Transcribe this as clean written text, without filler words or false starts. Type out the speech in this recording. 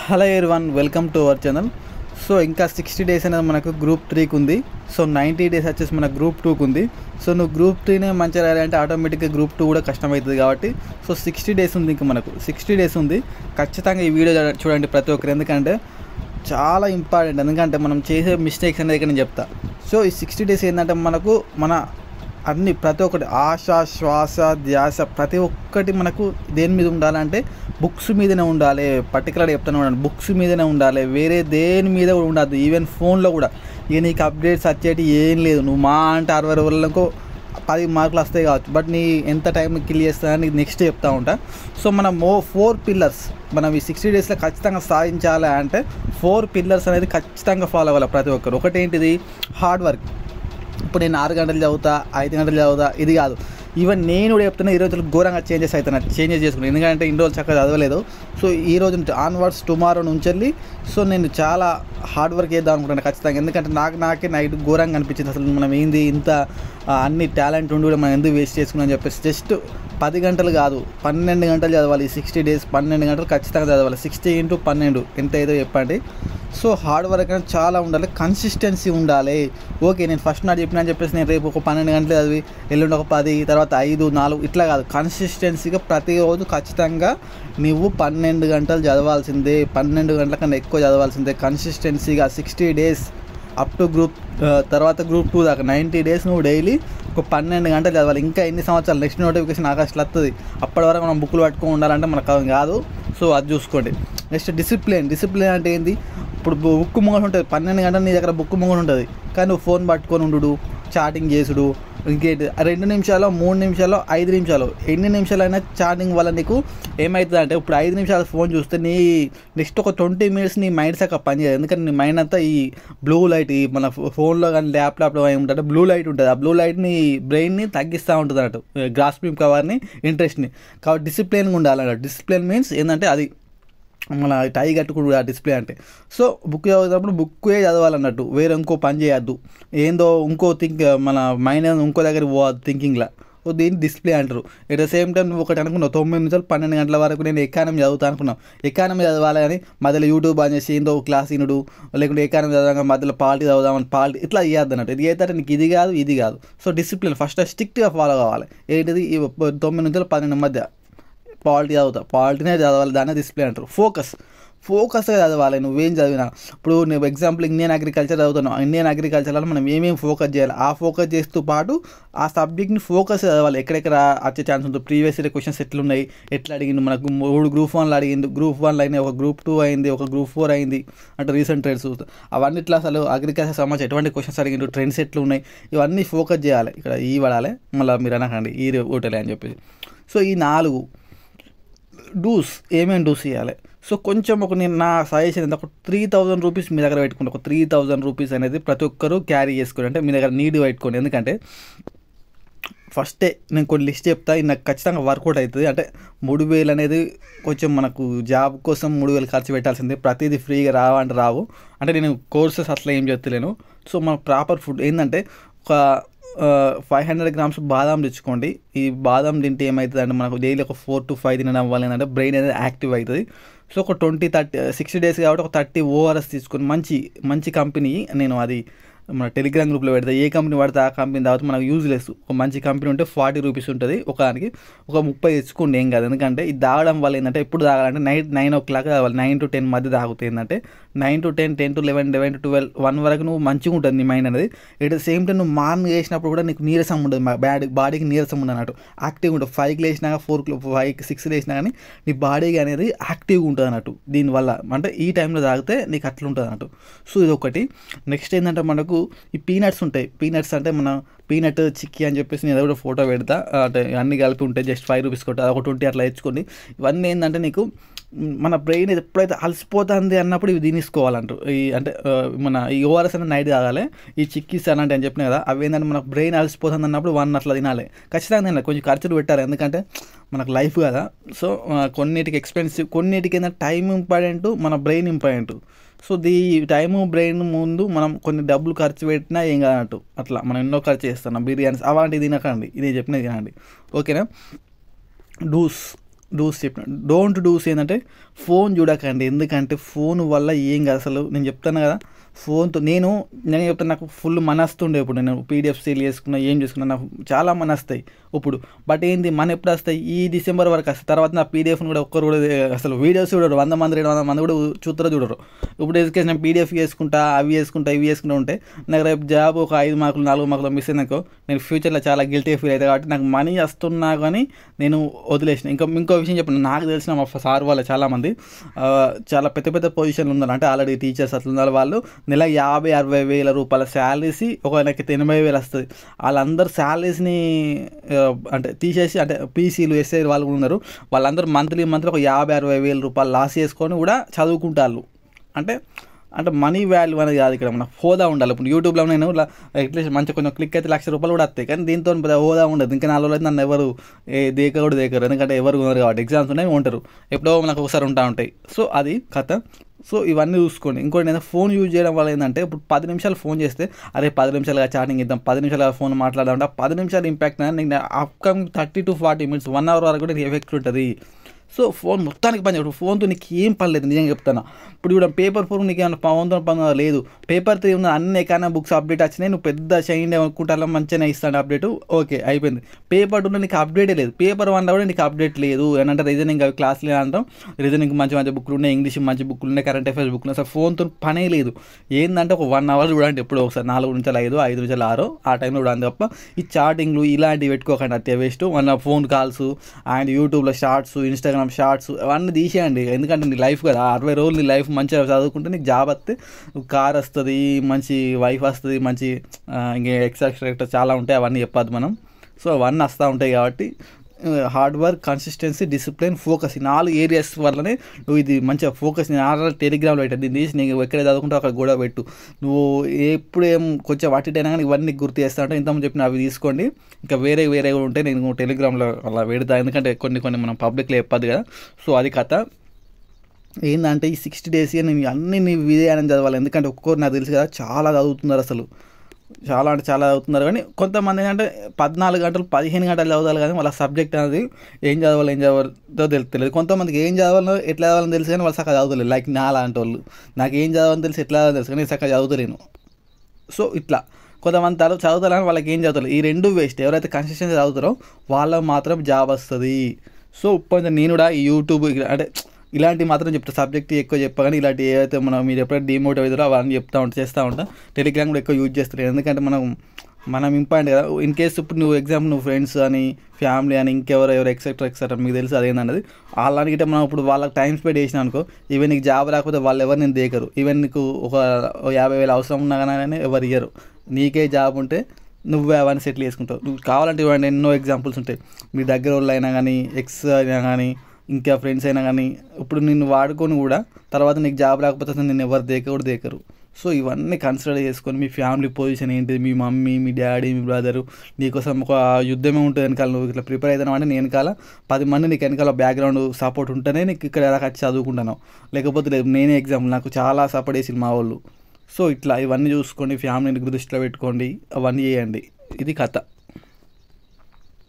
Hello everyone, welcome to our channel. So ఇంకా 60 days అనేది మనకు గ్రూప్ 3కి ఉంది. సో 90 డేస్ వచ్చేసి మన గ్రూప్ 2కి ఉంది. సో నువ్వు గ్రూప్ 3నే మంచిగా రాయాలంటే ఆటోమేటిక్గా గ్రూప్ 2 కూడా కష్టమవుతుంది. కాబట్టి సో 60 డేస్ ఉంది, ఇంకా మనకు 60 డేస్ ఉంది. ఖచ్చితంగా ఈ వీడియో చూడండి ప్రతి ఒక్కరు, ఎందుకంటే చాలా ఇంపార్టెంట్. ఎందుకంటే మనం చేసే మిస్టేక్స్ అనేది ఇక్కడ నేను చెప్తా. సో ఈ 60 డేస్ ఏంటంటే మనకు మన అన్ని ప్రతి ఒక్కటి ఆశ, శ్వాస, ధ్యాస ప్రతి ఒక్కటి మనకు దేని మీద ఉండాలంటే బుక్స్ మీదనే ఉండాలి. పర్టికులర్గా చెప్తాను చూడండి, బుక్స్ మీదనే ఉండాలి, వేరే దేని మీద కూడా ఉండద్దు. ఈవెన్ ఫోన్లో కూడా ఇక నీకు అప్డేట్స్ వచ్చేటి ఏం లేదు. నువ్వు మా అంటే 60 రోజులకు 10 మార్కులు వస్తాయి కావచ్చు, బట్ నీ ఎంత టైం కిల్ చేస్తానని నెక్స్ట్ చెప్తా ఉంటా. సో మనం 4 పిల్లర్స్ మనం ఈ 60 డేస్లో ఖచ్చితంగా సాధించాలి అంటే 4 పిల్లర్స్ అనేది ఖచ్చితంగా ఫాలో అవ్వాలి ప్రతి ఒక్కరు. ఒకటి ఏంటిది? Hard work. ఇప్పుడు నేను 6 గంటలు చదువుతా, 5 గంటలు చదువుతా, ఇది కాదు. ఈవెన్ నేను కూడా చెప్తున్నా, ఈ రోజులు ఘోరంగా చేంజెస్ చేసుకున్నాను. ఎందుకంటే ఇన్ని రోజులు చక్కగా చదవలేదు. సో ఈ రోజు నుంచి ఆన్వర్డ్స్ టుమారో నుంచి వెళ్ళి సో నేను చాలా హార్డ్ వర్క్ చేద్దాం అనుకుంటున్నాను ఖచ్చితంగా. ఎందుకంటే నాకే నైట్ ఘోరంగా అనిపించింది. అసలు మనం ఏంది ఇంత అన్ని టాలెంట్ ఉండి కూడా మనం ఎందుకు వేస్ట్ చేసుకున్నాం అని చెప్పేసి జస్ట్ 10 గంటలు కాదు 12 గంటలు చదవాలి. 60 డేస్ 12 గంటలు ఖచ్చితంగా చదవాలి. 60 × 12 ఎంత ఏదో చెప్పండి. సో హార్డ్ వర్క్ అనేది చాలా ఉండాలి, కన్సిస్టెన్సీ ఉండాలి. ఓకే, నేను ఫస్ట్ నాడు చెప్పినా అని చెప్పేసి నేను రేపు ఒక 12 గంటలు చదివి ఎల్లుండి ఒక 10, తర్వాత 5, 4 ఇట్లా కాదు. కన్సిస్టెన్సీగా ప్రతిరోజు ఖచ్చితంగా నువ్వు 12 గంటలు చదవాల్సిందే, 12 గంటల కన్నా ఎక్కువ చదవాల్సిందే. కన్సిస్టెన్సీగా 60 డేస్ అప్ టు గ్రూప్ తర్వాత గ్రూప్ 2 దాకా 90 డేస్ నువ్వు డైలీ ఒక 12 గంటలు చదవాలి. ఇంకా ఎన్ని సంవత్సరాలు నెక్స్ట్ నోటిఫికేషన్ ఆగస్టులో వస్తుంది, అప్పటి వరకు మనం బుక్లు పట్టుకొని ఉండాలంటే మనకు కాదు. సో అది చూసుకోండి. నెక్స్ట్ డిసిప్లిన్ అంటే ఏంది? ఇప్పుడు బుక్ ముంగట ఉంటుంది, 12 గంటలు నీ దగ్గర బుక్ ముంగట ఉంటుంది, కానీ నువ్వు ఫోన్ పట్టుకొని ఉండు, చాటింగ్ చేసుడు, ఇంకేంటి 2 నిమిషాలు, 3 నిమిషాలు, 5 నిమిషాలు, ఎన్ని నిమిషాలైనా చాటింగ్ వల్ల నీకు ఏమవుతుంది అంటే, ఇప్పుడు 5 నిమిషాలు ఫోన్ చూస్తే నీ నెక్స్ట్ ఒక 20 మినిట్స్ నీ మైండ్ సక్క పనిచేయదు. ఎందుకంటే నీ మైండ్ అంతా ఈ బ్లూ లైట్, ఈ మన ఫోన్లో కానీ ల్యాప్టాప్లో ఏముంటుంటే బ్లూ లైట్ ఉంటుంది. ఆ బ్లూ లైట్ నీ బ్రెయిన్ని తగ్గిస్తూ ఉంటుంది అన్నట్టు, గ్రాస్పింగ్ పవర్ని, ఇంట్రెస్ట్ని. కాబట్టి డిసిప్లిన్గా ఉండాలన్నట్టు. డిసిప్లిన్ మీన్స్ ఏంటంటే అది మన టై కట్టుకుడు ఆ డిస్ప్లే అంటే. సో బుక్ చదివేటప్పుడు బుక్కే చదవాలన్నట్టు, వేరే ఇంకో పని చేయొద్దు. ఏందో ఇంకో మన మైండ్ ఇంకో దగ్గర పోవద్దు థింకింగ్లా. దీన్ని డిస్ప్లే అంటారు. ఎట్ ద సేమ్ టైం నువ్వు ఒకటి అనుకున్నావు, 9 నుంచి 12 గంటల వరకు నేను ఎకానమీ చదువుతా అనుకున్నావు. ఎకానమీ చదవాలి అని మధ్యలో యూట్యూబ్ అని చేసి ఏందో క్లాస్ వినుడు, లేకుంటే ఎకానమీ చదవగా మధ్యలో పాలిటీ చదువుదామని పాలిటీ ఇట్లా చేయొద్దు అన్నట్టు. ఇది అయితే నీకు ఇది కాదు ఇది కాదు. సో డిసిప్లిన్ ఫస్ట్ స్ట్రిక్ట్గా ఫాలో కావాలి. ఏంటిది? ఈ 9 నుంచి 12 మధ్య పాలిటీ పాలిటీనే చదవాలి, దాన్నే డిస్ప్లే అంటారు. ఫోకస్గా చదవాలి. నువ్వేం చదివినా, ఇప్పుడు నువ్వు ఎగ్జాంపుల్ ఇండియన్ అగ్రికల్చర్ చదువుతున్నావు, ఇండియన్ అగ్రికల్చర్లో మనం ఏమేమి ఫోకస్ చేయాలి, ఆ ఫోకస్ చేస్తూ పాటు ఆ సబ్జెక్ట్ని ఫోకస్ చదవాలి. ఎక్కడెక్కడ వచ్చే ఛాన్స్ ఉంటుంది, ప్రీవియస్ ఇయర్ క్వశ్చన్స్ ఎట్లున్నాయి, ఎట్లా అడిగిండు, మనకు 3 గ్రూప్ 1లో అడిగిండు, గ్రూప్ 1లో అయినాయి, ఒక గ్రూప్ 2 అయింది, ఒక గ్రూప్ 4 అయింది, అంటే రీసెంట్ ట్రెండ్స్ అవన్నీ ఇట్లా అసలు అగ్రికల్చర్ సంబంధించి ఎటువంటి క్వశ్చన్స్ అడిగిండు, ట్రెండ్స్ ఎట్లు ఉన్నాయి, ఇవన్నీ ఫోకస్ చేయాలి. ఇక్కడ ఈ పడాలి, మళ్ళీ మీరు అనకండి ఈ ఓటలే అని చెప్పేసి. సో ఈ 4 డూస్ ఏమేమి డూస్ చేయాలి. సో కొంచెం నేను నా సజెషన్ ఎంత, ఒక 3000 రూపీస్ మీ దగ్గర పెట్టుకోండి. ఒక 3000 రూపీస్ అనేది ప్రతి ఒక్కరూ క్యారీ చేసుకోండి, అంటే మీ దగ్గర నీడ్ పెట్టుకోండి. ఎందుకంటే ఫస్టే నేను కొన్ని లిస్ట్ చెప్తా, ఇది నాకు ఖచ్చితంగా వర్కౌట్ అవుతుంది. అంటే 3000 అనేది కొంచెం మనకు జాబ్ కోసం 3000 ఖర్చు పెట్టాల్సిందే. ప్రతిదీ ఫ్రీగా రావంటే రావు. అంటే నేను కోర్సెస్ అట్లా ఏం చెప్తలేను. సో మన ప్రాపర్ ఫుడ్ ఏంటంటే, ఒక 500 grams బాదం తెచ్చుకోండి. ఈ బాదం తింటే ఏమవుతుంది అంటే, మనకు డైలీ ఒక 4 to 5 తినడం వల్ల ఏంటంటే బ్రెయిన్ అనేది యాక్టివ్ అవుతుంది. సో ఒక 60 డేస్ కాబట్టి ఒక 30 ORS తీసుకొని మంచి కంపెనీ, నేను అది మన టెలిగ్రామ్ గ్రూప్లో పెడతా, ఏ కంపెనీ పడితే ఆ కంపెనీ తర్వాత మనకు యూజ్లెస్. ఒక మంచి కంపెనీ ఉంటే 40 రూపీస్ ఉంటుంది ఒకదానికి, ఒక 30 తెచ్చుకోండి, ఏం కాదు. ఎందుకంటే ఇది తాగడం వల్ల ఏంటంటే, ఎప్పుడు తాగాలంటే నైట్ 9 o'clock తాగాలి, 9 to 10 మధ్య తాగుతుంది. ఏంటంటే 9 to 10, 10 to 11, 11 to 12, 1 వరకు నువ్వు మంచిగా ఉంటుంది నీ మైండ్ అనేది. ఎట్ ద సేమ్ టైం నువ్వు మార్నింగ్ చేసినప్పుడు కూడా నీకు నీరసం ఉండదు, బాడీకి నీరసం ఉండదు అన్నట్టు, యాక్టివ్గా ఉంటుంది. 5కి లేచినా 4, 6 లేచినా కానీ నీ బాడీకి అనేది యాక్టివ్గా ఉంటుంది అన్నట్టు. దీనివల్ల అంటే ఈ టైంలో తాగితే నీకు అట్లా ఉంటుంది అన్నట్టు. సో ఇది ఒకటి. నెక్స్ట్ ఏంటంటే మనకు ఈ పీనట్స్ ఉంటాయి. పీనట్స్ అంటే మన పీనట్ చిక్కీ అని చెప్పేసి నేను కూడా ఫోటో పెడతా, అంటే అన్నీ కలిపి ఉంటాయి. జస్ట్ 5 రూపీస్ కొట్టి ఒక 20 అట్లా తెచ్చుకోండి. ఇవన్నీ ఏంటంటే నీకు మన బ్రెయిన్ ఎప్పుడైతే అలసిపోతుంది అన్నప్పుడు ఇవి తినేసుకోవాలంటారు. ఈ అంటే మన ఈ ఓఆర్ఎస్ అనేది నైట్ తాగాలి. ఈ చిక్కీస్ అలాంటి అని చెప్పినా కదా, అవి ఏంటంటే మన బ్రెయిన్ అలసిపోతుంది అన్నప్పుడు 1 అట్లా తినాలి. ఖచ్చితంగా తినాలి. కొంచెం ఖర్చులు పెట్టాలి, ఎందుకంటే మనకు లైఫ్ కదా. సో కొన్నిటికి ఎక్స్పెన్సివ్, కొన్నిటికి ఏంటంటే టైం ఇంపార్టెంట్, మన brain important. So time brain ముందు మనం కొన్ని డబ్బులు ఖర్చు పెట్టినా ఏం కాదన్నట్టు. అట్లా మనం ఎన్నో ఖర్చు చేస్తున్నాం, బిర్యానీస్ అలాంటివి తినకండి, ఇదే చెప్పినది తినండి. ఓకేనా? డూస్ డూస్ చెప్పిన. డోంట్ డూస్ ఏంటంటే ఫోన్ చూడకండి. ఎందుకంటే ఫోన్ వల్ల ఏం కాదు అసలు. నేను చెప్తాను కదా, ఫోన్తో నేను చెప్తాను, నాకు ఫుల్ మనస్తుండే ఇప్పుడు. నేను పీడిఎఫ్ సేల్ చేసుకున్నా, ఏం చేసుకున్నా, నాకు చాలా మనస్తాయి ఇప్పుడు. బట్ ఏంది, మన ఎప్పుడు వస్తాయి, ఈ డిసెంబర్ వరకు వస్తాయి. తర్వాత నా పీడిఎఫ్ని కూడా ఒక్కరు కూడా అసలు వీడియోస్ చూడరు. 100 మంది 200 మంది కూడా చూడరు. ఇప్పుడు ఎడ్యుకేషన్ నేను పీడిఎఫ్ చేసుకుంటా, అవి చేసుకుంటా, ఇవి చేసుకుంటూ ఉంటే నాకు రేపు జాబ్ ఒక 5 మార్కులు 4 మార్కులు మిస్ అయినాకో నేను ఫ్యూచర్లో చాలా గిల్టీ ఫీల్ అవుతాయి. కాబట్టి నాకు మనీ వస్తున్నా కానీ నేను వదిలేసిన. ఇంకో విషయం చెప్పిన, నాకు తెలిసిన మా సార్ వాళ్ళు చాలామంది చాలా పెద్ద పెద్ద పొజిషన్లు ఉన్నారు. అంటే ఆల్రెడీ టీచర్స్ అట్లా ఉన్నారు. వాళ్ళు నెల 50-60 వేల రూపాయల శాలరీస్, ఒక నెలకి 80,000 వస్తుంది. వాళ్ళందరూ శాలరీస్ని అంటే తీసేసి, అంటే పీసీలు ఎస్ఐ వాళ్ళు ఉన్నారు, వాళ్ళందరూ మంత్లీ ఒక 50-60 వేల రూపాయలు లాస్ చేసుకొని కూడా చదువుకుంటారు. అంటే మనీ వాల్యూ అనేది కాదు ఇక్కడ, మన హోదా ఉండాలి. ఇప్పుడు యూట్యూబ్లో నేను అట్లీస్ట్ మంచిగా కొంచెం క్లిక్ అయితే ₹1,00,000 కూడా వస్తాయి. కానీ దీంతో హోదా ఉండదు. ఇంకా 4 రోజులు అయితే నన్ను ఎవరు దేకరు. ఎందుకంటే ఎవరు ఉన్నారు కాబట్టి, ఎగ్జామ్స్ ఉన్నాయి ఉంటారు, ఎప్పుడో మనకు ఒకసారి ఉంటాయి. సో అది కథ. సో ఇవన్నీ చూసుకోండి. ఇంకోటి నేను ఫోన్ యూజ్ చేయడం వల్ల ఏంటంటే, ఇప్పుడు 10 నిమిషాలు ఫోన్ చేస్తే అరే 10 నిమిషాలుగా చాటింగ్ ఇద్దాం, 10 నిమిషాలుగా ఫోన్ మాట్లాడదాం అంటే, 10 నిమిషాలు ఇంపాక్ట్ నేను అప్కమింగ్ 30 to 40 minutes 1 hour వరకు కూడా ఎఫెక్ట్ ఉంటుంది. సో ఫోన్ మొత్తానికి పని చేయడు. ఫోన్తో నీకు ఏం పని లేదు, నిజంగా చెప్తాను. ఇప్పుడు కూడా పేపర్ 4 నీకు ఏమైనా ఫోన్తో పని లేదు. పేపర్ 3 ఉన్న అన్ని ఎకానా బుక్స్ అప్డేట్ వచ్చినాయి, నువ్వు పెద్ద షైన్ అనుకుంటా మంచిగా ఇస్తాను అప్డేట్, ఓకే అయిపోయింది. పేపర్ 2 నీకు అప్డేటే లేదు. పేపర్ 1 కూడా నీకు అప్డేట్ లేదు. ఏంటంటే రీజనింగ్ అవి క్లాసులు అంటాం, రీజనింగ్ మంచి బుక్లు ఉన్నాయి, ఇంగ్లీష్ మంచి బుక్లు ఉన్నాయి, కరెంట్ అఫైర్స్ బుక్లు ఉన్నాయి. అసలు ఫోన్తో పనే లేదు. ఏంటంటే ఒక 1 hour చూడండి, ఎప్పుడు ఒకసారి 4 నుంచి 5, 5 నుంచి 6 ఆ టైంలో చూడండి తప్ప ఈ చాటింగ్లు ఇలాంటివి పెట్టుకోకండి. అట్టే వేస్ట్. మన ఫోన్ కాల్స్ అండ్ యూట్యూబ్లో షార్ట్స్, ఇన్స్టాగ్రామ్ షార్ట్స్ అవన్నీ తీసేయండి. ఎందుకంటే నీ లైఫ్ కదా, 60 రోజులు నీ లైఫ్ మంచిగా చదువుకుంటే నీకు జాబ్ వస్తే కార్ వస్తుంది, మంచి వైఫ్ వస్తుంది, మంచి ఇంకా ఎక్స్ట్రా చాలా ఉంటాయి, అవన్నీ చెప్పద్దు మనం. సో అవన్నీ వస్తూ ఉంటాయి కాబట్టి hard work, consistency, discipline, focus, ఈ 4 ఏరియాస్ వల్లనే నువ్వు ఇది మంచిగా ఫోకస్. నేను ఆల్రెడీ టెలిగ్రామ్లో పెట్టాను, దీన్ని తీసి నీకు ఎక్కడ చదువుకుంటావు అక్కడ కూడా పెట్టు. నువ్వు ఎప్పుడు కొంచెం వాటిటైనా కానీ ఇవన్నీ గుర్తు చేస్తా అంటే, ఇంతకుముందు చెప్పిన అవి తీసుకోండి. ఇంకా వేరే కూడా ఉంటాయి, నేను టెలిగ్రామ్లో అలా పెడతా. ఎందుకంటే కొన్ని మనం పబ్లిక్లో చెప్పద్దు కదా. సో అది కథ. ఏంటంటే ఈ 60 days నేను అన్ని నీ విజయాన్ని చదవాలి. ఎందుకంటే ఒక్కొక్కరు నాకు తెలుసు కదా, చాలా చదువుతున్నారు అసలు, చాలా చదువుతున్నారు. కానీ కొంతమంది ఏంటంటే 14 గంటలు 15 గంటలు చదవాలి, కానీ వాళ్ళ సబ్జెక్ట్ అనేది ఏం చదవాలో తెలుస్తలేదు. కొంతమందికి ఏం చదవాలో ఎట్లా చదవాలని తెలుసు, కానీ వాళ్ళు చక్కగా చదవలేదు. లైక్ నా లాంటి వాళ్ళు, నాకు ఏం చదవాలని తెలుసు, ఎట్లా తెలుసు, కానీ చక్కగా చదువుతలేను. సో ఇట్లా కొంతమంది చదువుతారని వాళ్ళకి ఏం చదువుతారు, ఈ 2 వేస్ట్. ఎవరైతే కన్సిస్టెన్సీ చదువుతారో వాళ్ళకి మాత్రం జాబ్ వస్తుంది. సో ఇప్పుడు నేను కూడా ఈ యూట్యూబ్ అంటే ఇలాంటివి మాత్రం చెప్తా, సబ్జెక్ట్ ఎక్కువ చెప్పగానే ఇలాంటి ఏవైతే మీరు ఎప్పుడైతే డిమోటివ్ అవుతారో అవన్నీ చేస్తూ ఉంటా. టెలిగ్రామ్ కూడా ఎక్కువ యూజ్ చేస్తారు, ఎందుకంటే మనం ఇంపార్టెంట్ కదా. ఇన్ కేసు ఇప్పుడు నువ్వు ఎగ్జాంపుల్ నువ్వు ఫ్రెండ్స్ అని, ఫ్యామిలీ అని, ఇంకెవరెవరు ఎక్సెట్రా మీకు తెలుసు అదేందన్నది. అలాంటి మనం ఇప్పుడు వాళ్ళకి టైం స్పెండ్ చేసినా అనుకో, ఈవెన్ నీకు జాబ్ రాకపోతే వాళ్ళు ఎవరు నేను దేకరు. ఈవెన్ నీకు ఒక 50,000 అవసరం ఉన్నా కానీ ఎవరు ఇయ్యరు. నీకే జాబ్ ఉంటే నువ్వే అవన్నీ సెటిల్ చేసుకుంటావు. నువ్వు కావాలంటే ఇవ్వండి, ఎన్నో ఎగ్జాంపుల్స్ ఉంటాయి. మీ దగ్గర వాళ్ళు అయినా కానీ, ఎక్స్ అయినా కానీ, ఇంకా ఫ్రెండ్స్ అయినా కానీ, ఇప్పుడు నిన్ను వాడుకొని కూడా తర్వాత నీకు జాబ్ రాకపోతే నిన్ను ఎవరు దేకరు. సో ఇవన్నీ కన్సిడర్ చేసుకొని, మీ ఫ్యామిలీ పొజిషన్ ఏంటిది, మీ మమ్మీ, మీ డాడీ, మీ బ్రదరు, నీకోసం ఒక యుద్ధమే ఉంటుంది వెనకాల. నువ్వు ఇట్లా ప్రిపేర్ అవుతావు అంటే, నేను వెనకాల 10 మంది నీకు వెనకాల బ్యాక్గ్రౌండ్ సపోర్ట్ ఉంటేనే నీకు ఇక్కడ ఎలా వచ్చి చదువుకుంటాను, లేకపోతే లేదు. నేనే ఎగ్జాంపుల్, నాకు చాలా సపోర్ట్ చేసింది మా వాళ్ళు. సో ఇట్లా ఇవన్నీ చూసుకోండి, ఫ్యామిలీని దృష్టిలో పెట్టుకోండి, అవన్నీ చేయండి. ఇది కథ.